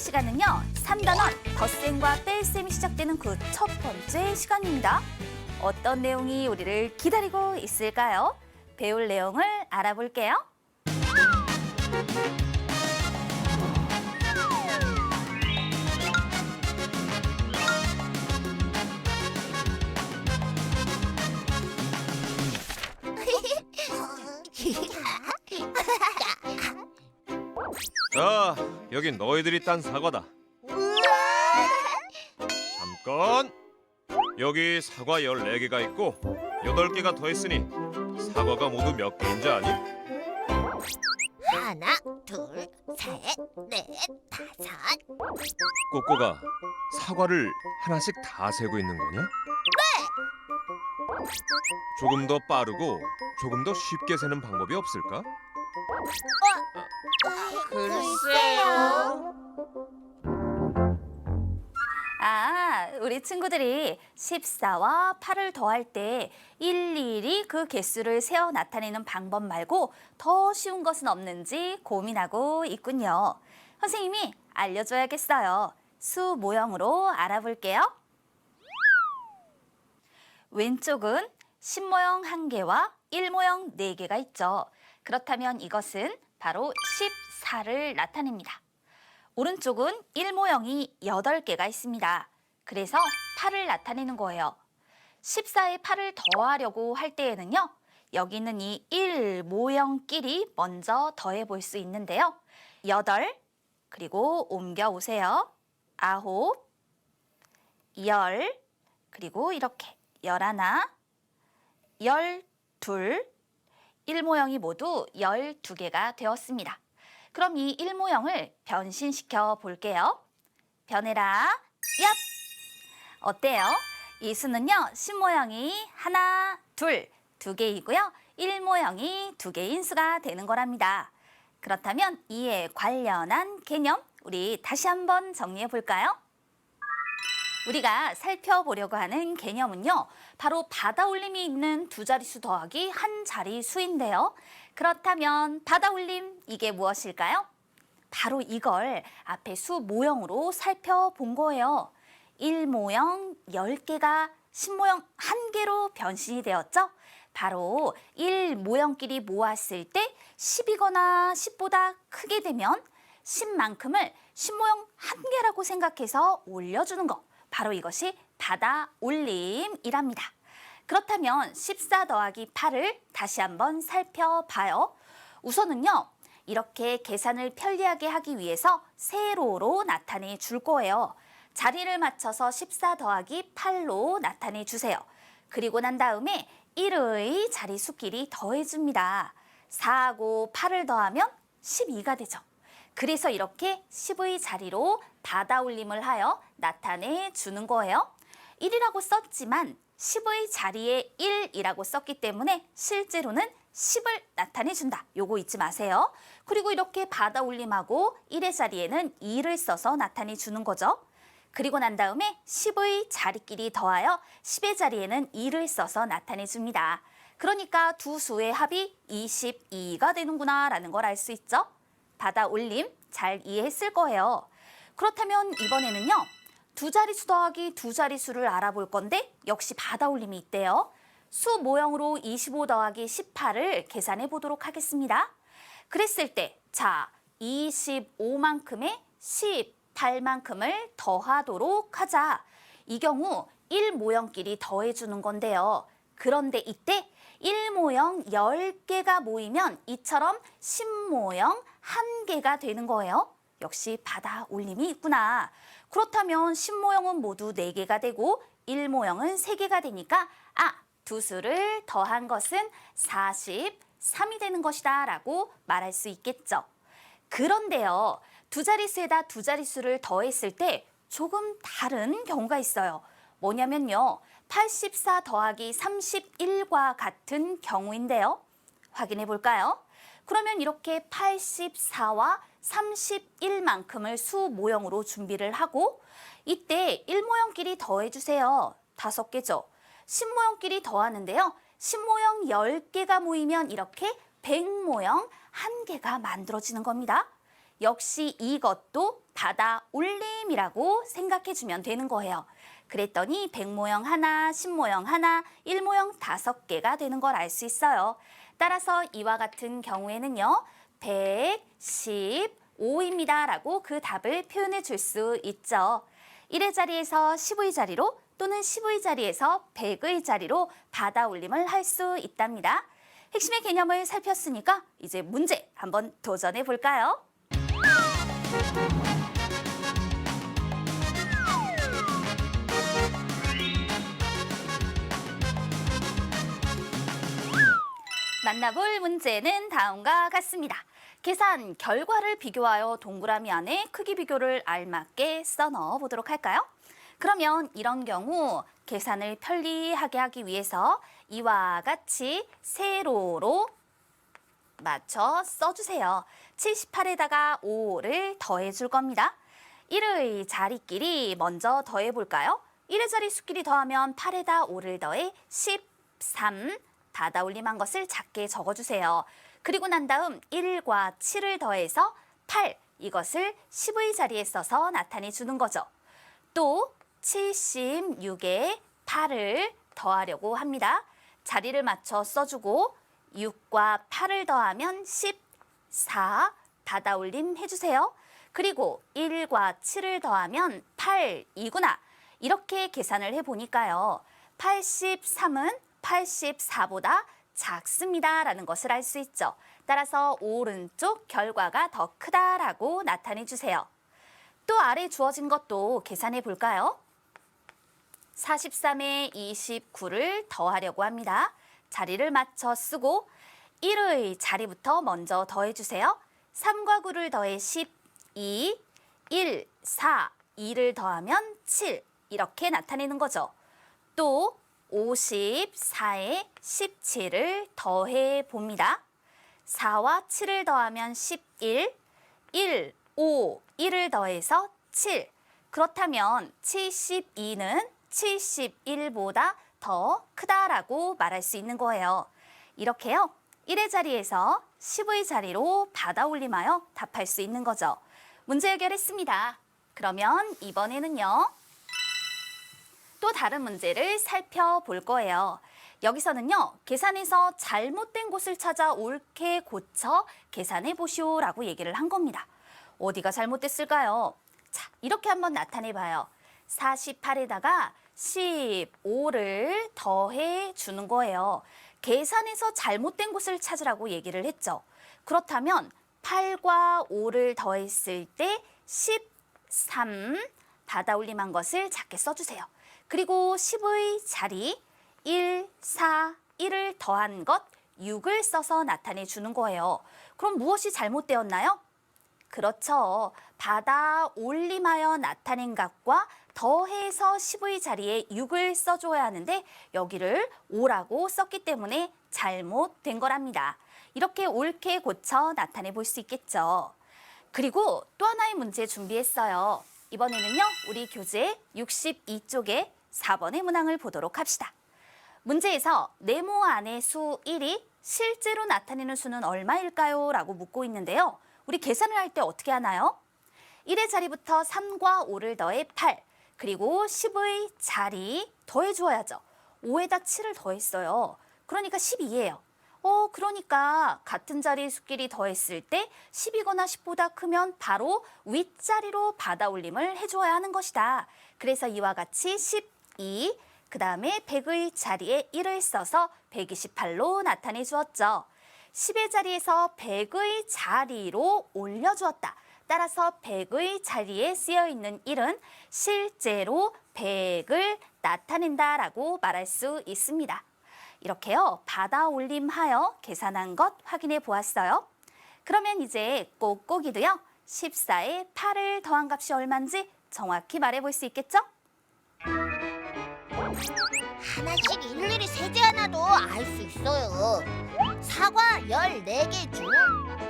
시간은요, 3단원 덧셈과 뺄셈이 시작되는 그 첫 번째 시간입니다. 어떤 내용이 우리를 기다리고 있을까요? 배울 내용을 알아볼게요. 자, 여긴 너희들이 딴 사과다. 잠깐! 여기 사과 14개가 있고 8개가 더했으니 사과가 모두 몇 개인지 아니? 하나, 둘, 셋, 넷, 다섯. 꼬꼬가 사과를 하나씩 다 세고 있는 거냐? 네! 조금 더 빠르고 조금 더 쉽게 세는 방법이 없을까? 글쎄요. 우리 친구들이 14와 8을 더할 때 일일이 그 개수를 세어 나타내는 방법 말고 더 쉬운 것은 없는지 고민하고 있군요. 선생님이 알려줘야겠어요. 수 모형으로 알아볼게요. 왼쪽은 10모형 1개와 1모형 4개가 있죠. 그렇다면 이것은 바로 14를 나타냅니다. 오른쪽은 1모형이 8개가 있습니다. 그래서 8을 나타내는 거예요. 14에 8을 더하려고 할 때에는요, 여기 있는 이 1모형끼리 먼저 더해 볼 수 있는데요. 8, 그리고 옮겨오세요. 9, 10, 그리고 이렇게 11, 12, 1모형이 모두 12개가 되었습니다. 그럼 이 1모형을 변신시켜 볼게요. 변해라, 얍! 어때요? 이 수는요, 10모형이 하나, 둘, 2개이고요. 1모형이 2개인 수가 되는 거랍니다. 그렇다면 이에 관련한 개념, 우리 다시 한번 정리해 볼까요? 우리가 살펴보려고 하는 개념은요, 바로 받아올림이 있는 두 자릿수 더하기 한 자릿수인데요. 그렇다면 받아올림, 이게 무엇일까요? 바로 이걸 앞에 수 모형으로 살펴본 거예요. 1모형 10개가 10모형 1개로 변신이 되었죠? 바로 1모형끼리 모았을 때 10이거나 10보다 크게 되면 10만큼을 10모형 1개라고 생각해서 올려주는 거. 바로 이것이 받아올림이랍니다. 그렇다면 14 더하기 8을 다시 한번 살펴봐요. 우선은요, 이렇게 계산을 편리하게 하기 위해서 세로로 나타내 줄 거예요. 자리를 맞춰서 14 더하기 8로 나타내 주세요. 그리고 난 다음에 1의 자리수끼리 더해줍니다. 4하고 8을 더하면 12가 되죠. 그래서 이렇게 10의 자리로 받아올림을 하여 나타내 주는 거예요. 1이라고 썼지만 10의 자리에 1이라고 썼기 때문에 실제로는 10을 나타내 준다. 요거 잊지 마세요. 그리고 이렇게 받아올림하고 1의 자리에는 2를 써서 나타내 주는 거죠. 그리고 난 다음에 10의 자리끼리 더하여 10의 자리에는 2를 써서 나타내 줍니다. 그러니까 두 수의 합이 22가 되는구나 라는 걸 알 수 있죠. 받아올림 잘 이해했을 거예요. 그렇다면 이번에는요, 두 자릿수 더하기 두 자릿수를 알아볼 건데 역시 받아올림이 있대요. 수 모형으로 25 더하기 18을 계산해 보도록 하겠습니다. 그랬을 때, 자, 25만큼에 18만큼을 더하도록 하자. 이 경우 1모형끼리 더해주는 건데요. 그런데 이때 1모형 10개가 모이면 이처럼 10모형 1개가 되는 거예요. 역시 받아올림이 있구나. 그렇다면 10모형은 모두 4개가 되고 1모형은 3개가 되니까 두 수를 더한 것은 43이 되는 것이다 라고 말할 수 있겠죠. 그런데요, 두 자릿수에다 두 자릿수를 더했을 때 조금 다른 경우가 있어요. 뭐냐면요, 84 더하기 31과 같은 경우인데요. 확인해 볼까요? 그러면 이렇게 84와 31만큼을 수 모형으로 준비를 하고 이때 1모형끼리 더해주세요. 5개죠. 10모형끼리 더하는데요. 10모형 10개가 모이면 이렇게 100모형 1개가 만들어지는 겁니다. 역시 이것도 받아 올림이라고 생각해주면 되는 거예요. 그랬더니 100모형 하나, 10모형 하나, 1모형 5개가 되는 걸 알 수 있어요. 따라서 이와 같은 경우에는요. 115입니다 라고 그 답을 표현해 줄 수 있죠. 1의 자리에서 10의 자리로 또는 10의 자리에서 100의 자리로 받아 올림을 할 수 있답니다. 핵심의 개념을 살폈으니까 이제 문제 한번 도전해 볼까요? 만나볼 문제는 다음과 같습니다. 계산 결과를 비교하여 동그라미 안에 크기 비교를 알맞게 써넣어 보도록 할까요? 그러면 이런 경우 계산을 편리하게 하기 위해서 이와 같이 세로로 맞춰 써주세요. 78에다가 5를 더해줄 겁니다. 1의 자리끼리 먼저 더해볼까요? 1의 자리 수끼리 더하면 8에다 5를 더해 13 받아 올림한 것을 작게 적어주세요. 그리고 난 다음 1과 7을 더해서 8 이것을 10의 자리에 써서 나타내 주는 거죠. 또 76에 8을 더하려고 합니다. 자리를 맞춰 써주고 6과 8을 더하면 14 받아 올림 해주세요. 그리고 1과 7을 더하면 8이구나. 이렇게 계산을 해보니까요. 83은 84보다 작습니다 라는 것을 알 수 있죠. 따라서 오른쪽 결과가 더 크다라고 나타내 주세요. 또 아래 주어진 것도 계산해 볼까요? 43에 29를 더하려고 합니다. 자리를 맞춰 쓰고 1의 자리부터 먼저 더해주세요. 3과 9를 더해 12, 1, 4, 2를 더하면 7 이렇게 나타내는 거죠. 또 54에 17을 더해 봅니다. 4와 7을 더하면 11, 1, 5, 1을 더해서 7. 그렇다면 72는 71보다 더 크다라고 말할 수 있는 거예요. 이렇게요. 1의 자리에서 10의 자리로 받아 올림하여 답할 수 있는 거죠. 문제 해결했습니다. 그러면 이번에는요. 또 다른 문제를 살펴볼 거예요. 여기서는요. 계산에서 잘못된 곳을 찾아 옳게 고쳐 계산해 보시오라고 얘기를 한 겁니다. 어디가 잘못됐을까요? 자, 이렇게 한번 나타내 봐요. 48에다가 15를 더해 주는 거예요. 계산에서 잘못된 곳을 찾으라고 얘기를 했죠. 그렇다면 8과 5를 더했을 때 13 받아 올림한 것을 작게 써주세요. 그리고 10의 자리 1, 4, 1을 더한 것 6을 써서 나타내 주는 거예요. 그럼 무엇이 잘못되었나요? 그렇죠. 받아 올림하여 나타낸 값과 더해서 10의 자리에 6을 써줘야 하는데 여기를 5라고 썼기 때문에 잘못된 거랍니다. 이렇게 옳게 고쳐 나타내 볼 수 있겠죠. 그리고 또 하나의 문제 준비했어요. 이번에는요. 우리 교재 62쪽에 4번의 문항을 보도록 합시다. 문제에서 네모 안의 수 1이 실제로 나타내는 수는 얼마일까요? 라고 묻고 있는데요. 우리 계산을 할 때 어떻게 하나요? 1의 자리부터 3과 5를 더해 8, 그리고 10의 자리 더해 주어야죠. 5에다 7을 더했어요. 그러니까 12예요. 그러니까 같은 자리 수끼리 더했을 때 10이거나 10보다 크면 바로 윗자리로 받아 올림을 해주어야 하는 것이다. 그래서 이와 같이 12, 그 다음에 100의 자리에 1을 써서 128로 나타내 주었죠. 10의 자리에서 100의 자리로 올려주었다. 따라서 100의 자리에 쓰여있는 1은 실제로 100을 나타낸다라고 말할 수 있습니다. 이렇게요. 받아 올림하여 계산한 것 확인해 보았어요. 그러면 이제 꼭꼭이도요. 14에 8을 더한 값이 얼마인지 정확히 말해볼 수 있겠죠? 하나씩 일일이 세지 않아도 알 수 있어요. 사과 14개 중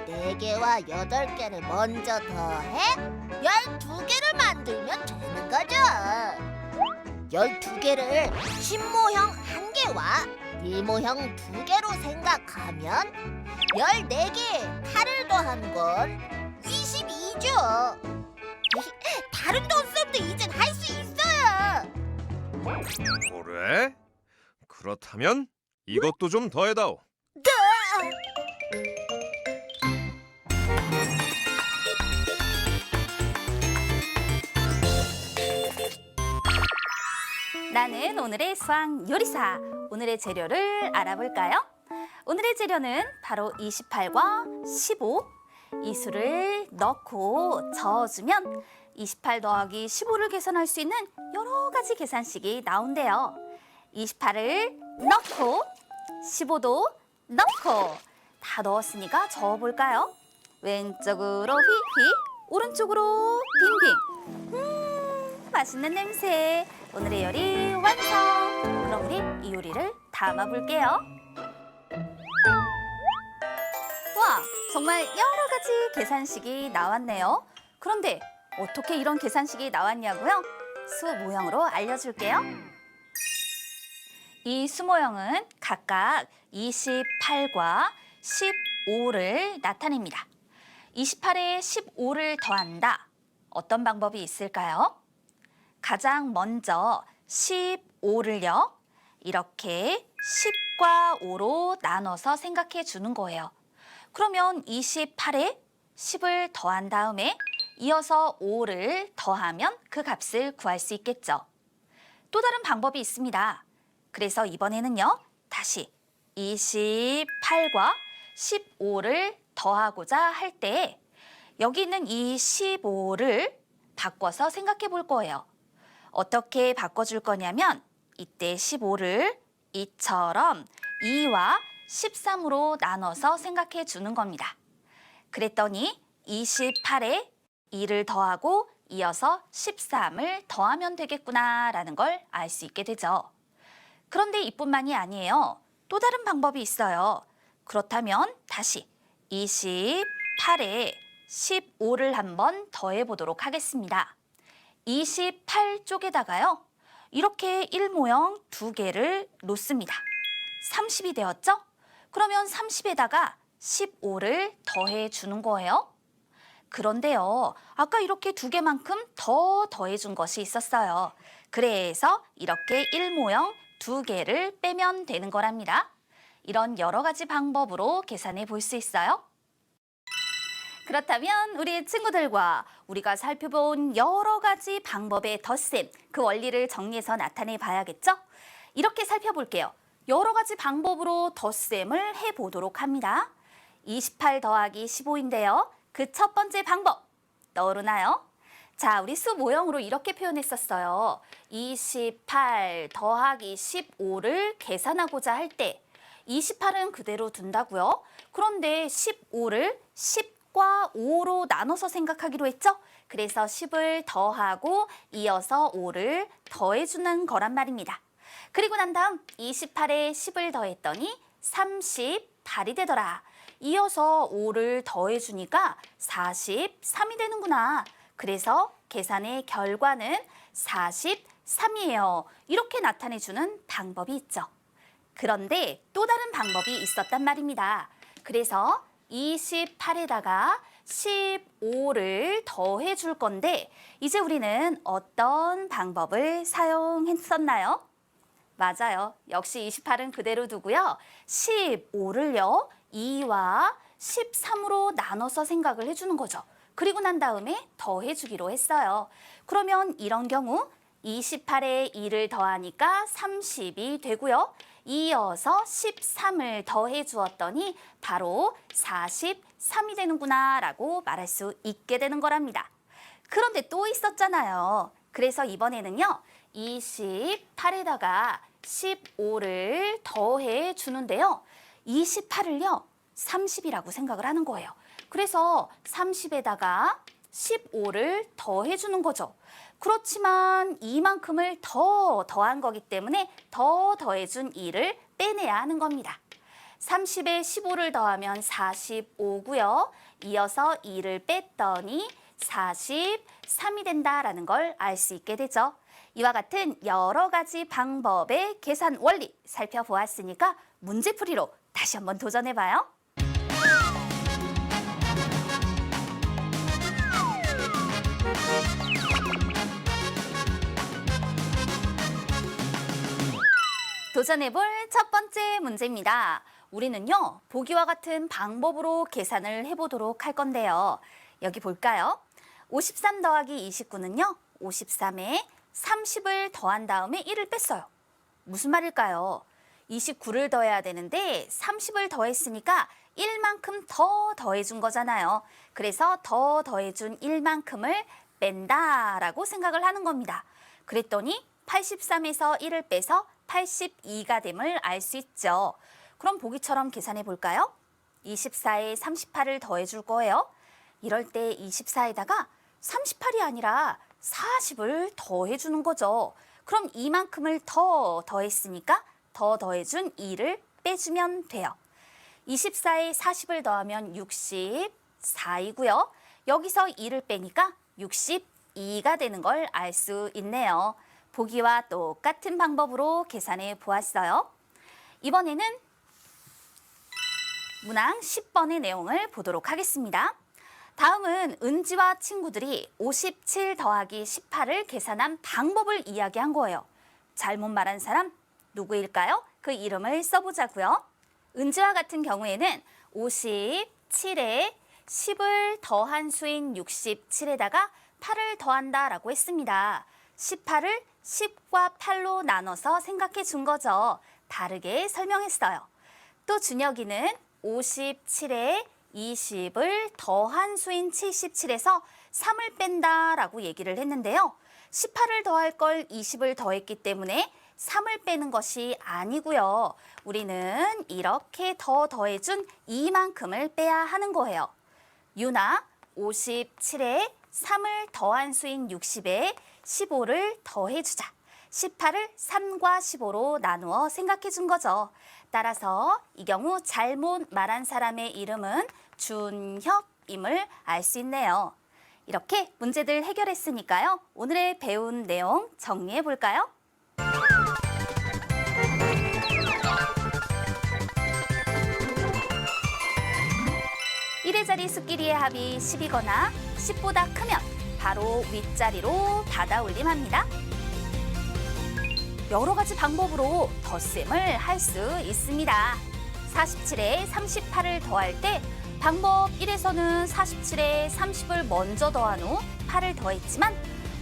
4개와 8개를 먼저 더해 12개를 만들면 되는 거죠. 12개를 10모형 1개와 1모형 2개로 생각하면 14개에 8을 더한 건 22 아니죠. 다른 돈수업도 이젠 할 수 있어요. 그래? 그렇다면 이것도 좀 더해다오. 네. 나는 오늘의 수학 요리사. 오늘의 재료를 알아볼까요? 오늘의 재료는 바로 28과 15. 이 수를 넣고 저어주면 28 더하기 15를 계산할 수 있는 여러 가지 계산식이 나온대요. 28을 넣고 15도 넣고 다 넣었으니까 저어볼까요? 왼쪽으로 휘휘, 오른쪽으로 빙빙. 맛있는 냄새. 오늘의 요리 완성. 그럼 우리 이 요리를 담아볼게요. 와, 정말 여러 가지 계산식이 나왔네요. 그런데 어떻게 이런 계산식이 나왔냐고요? 수 모형으로 알려줄게요. 이 수 모형은 각각 28과 15를 나타냅니다. 28에 15를 더한다. 어떤 방법이 있을까요? 가장 먼저 15를요. 이렇게 10과 5로 나눠서 생각해 주는 거예요. 그러면 28에 10을 더한 다음에 이어서 5를 더하면 그 값을 구할 수 있겠죠. 또 다른 방법이 있습니다. 그래서 이번에는요. 다시 28과 15를 더하고자 할 때 여기 있는 이 15를 바꿔서 생각해 볼 거예요. 어떻게 바꿔줄 거냐면 이때 15를 이처럼 2와 13으로 나눠서 생각해 주는 겁니다. 그랬더니 28에 2를 더하고 이어서 13을 더하면 되겠구나라는 걸 알 수 있게 되죠. 그런데 이뿐만이 아니에요. 또 다른 방법이 있어요. 그렇다면 다시 28에 15를 한번 더해 보도록 하겠습니다. 28쪽에다가요. 이렇게 1모형 2개를 놓습니다. 30이 되었죠? 그러면 30에다가 15를 더해 주는 거예요. 그런데요. 아까 이렇게 2개만큼 더 더해 준 것이 있었어요. 그래서 이렇게 1모형 2개를 빼면 되는 거랍니다. 이런 여러 가지 방법으로 계산해 볼 수 있어요. 그렇다면 우리 친구들과 우리가 살펴본 여러 가지 방법의 덧셈, 그 원리를 정리해서 나타내 봐야겠죠? 이렇게 살펴볼게요. 여러 가지 방법으로 덧셈을 해보도록 합니다. 28 더하기 15인데요. 그 첫 번째 방법 떠오르나요? 자, 우리 수 모형으로 이렇게 표현했었어요. 28 더하기 15를 계산하고자 할 때 28은 그대로 둔다고요. 그런데 15를 10과 5로 나눠서 생각하기로 했죠? 그래서 10을 더하고 이어서 5를 더해주는 거란 말입니다. 그리고 난 다음 28에 10을 더했더니 38이 되더라. 이어서 5를 더해주니까 43이 되는구나. 그래서 계산의 결과는 43이에요. 이렇게 나타내주는 방법이 있죠. 그런데 또 다른 방법이 있었단 말입니다. 그래서 28에다가 15를 더해줄 건데 이제 우리는 어떤 방법을 사용했었나요? 맞아요. 역시 28은 그대로 두고요. 15를요. 2와 13으로 나눠서 생각을 해주는 거죠. 그리고 난 다음에 더해주기로 했어요. 그러면 이런 경우 28에 2를 더하니까 30이 되고요. 이어서 13을 더해 주었더니 바로 43이 되는구나 라고 말할 수 있게 되는 거랍니다. 그런데 또 있었잖아요. 그래서 이번에는요. 28에다가 15를 더해 주는데요. 28을요. 30이라고 생각을 하는 거예요. 그래서 30에다가 15를 더해 주는 거죠. 그렇지만 이만큼을 더 더한 거기 때문에 더 더해준 2를 빼내야 하는 겁니다. 30에 15를 더하면 45고요. 이어서 2를 뺐더니 43이 된다라는 걸 알 수 있게 되죠. 이와 같은 여러 가지 방법의 계산 원리 살펴보았으니까 문제풀이로 다시 한번 도전해봐요. 도전해볼 첫 번째 문제입니다. 우리는요, 보기와 같은 방법으로 계산을 해보도록 할 건데요. 여기 볼까요? 53 더하기 29는요, 53에 30을 더한 다음에 1을 뺐어요. 무슨 말일까요? 29를 더해야 되는데 30을 더했으니까 1만큼 더 더해준 거잖아요. 그래서 더 더해준 1만큼을 뺀다라고 생각을 하는 겁니다. 그랬더니 83에서 1을 빼서 82가 됨을 알 수 있죠. 그럼 보기처럼 계산해 볼까요? 24에 38을 더해줄 거예요. 이럴 때 24에다가 38이 아니라 40을 더해주는 거죠. 그럼 이만큼을 더 더했으니까 더 더해준 2를 빼주면 돼요. 24에 40을 더하면 64이고요. 여기서 2를 빼니까 62가 되는 걸 알 수 있네요. 보기와 똑같은 방법으로 계산해 보았어요. 이번에는 문항 10번의 내용을 보도록 하겠습니다. 다음은 은지와 친구들이 57 더하기 18을 계산한 방법을 이야기한 거예요. 잘못 말한 사람 누구일까요? 그 이름을 써보자고요. 은지와 같은 경우에는 57에 10을 더한 수인 67에다가 8을 더한다라고 했습니다. 18을 10과 8로 나눠서 생각해 준 거죠. 다르게 설명했어요. 또 준혁이는 57에 20을 더한 수인 77에서 3을 뺀다라고 얘기를 했는데요. 18을 더할 걸 20을 더했기 때문에 3을 빼는 것이 아니고요. 우리는 이렇게 더 더해준 이만큼을 빼야 하는 거예요. 유나 57에 3을 더한 수인 60에 15를 더해주자. 18을 3과 15로 나누어 생각해 준 거죠. 따라서 이 경우 잘못 말한 사람의 이름은 준혁임을 알 수 있네요. 이렇게 문제들 해결했으니까요. 오늘의 배운 내용 정리해 볼까요? 1의 자리 수끼리의 합이 10이거나 10보다 크면 바로 윗자리로 받아 올림합니다. 여러 가지 방법으로 덧셈을 할 수 있습니다. 47에 38을 더할 때 방법 1에서는 47에 30을 먼저 더한 후 8을 더했지만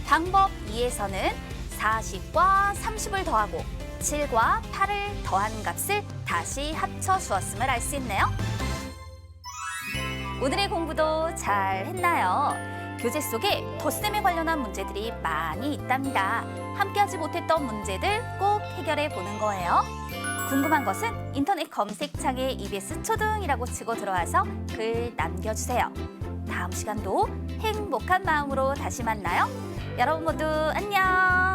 방법 2에서는 40과 30을 더하고 7과 8을 더한 값을 다시 합쳐 주었음을 알 수 있네요. 오늘의 공부도 잘 했나요? 교재 속에 덧셈에 관련한 문제들이 많이 있답니다. 함께하지 못했던 문제들 꼭 해결해 보는 거예요. 궁금한 것은 인터넷 검색창에 EBS 초등이라고 치고 들어와서 글 남겨주세요. 다음 시간도 행복한 마음으로 다시 만나요. 여러분 모두 안녕!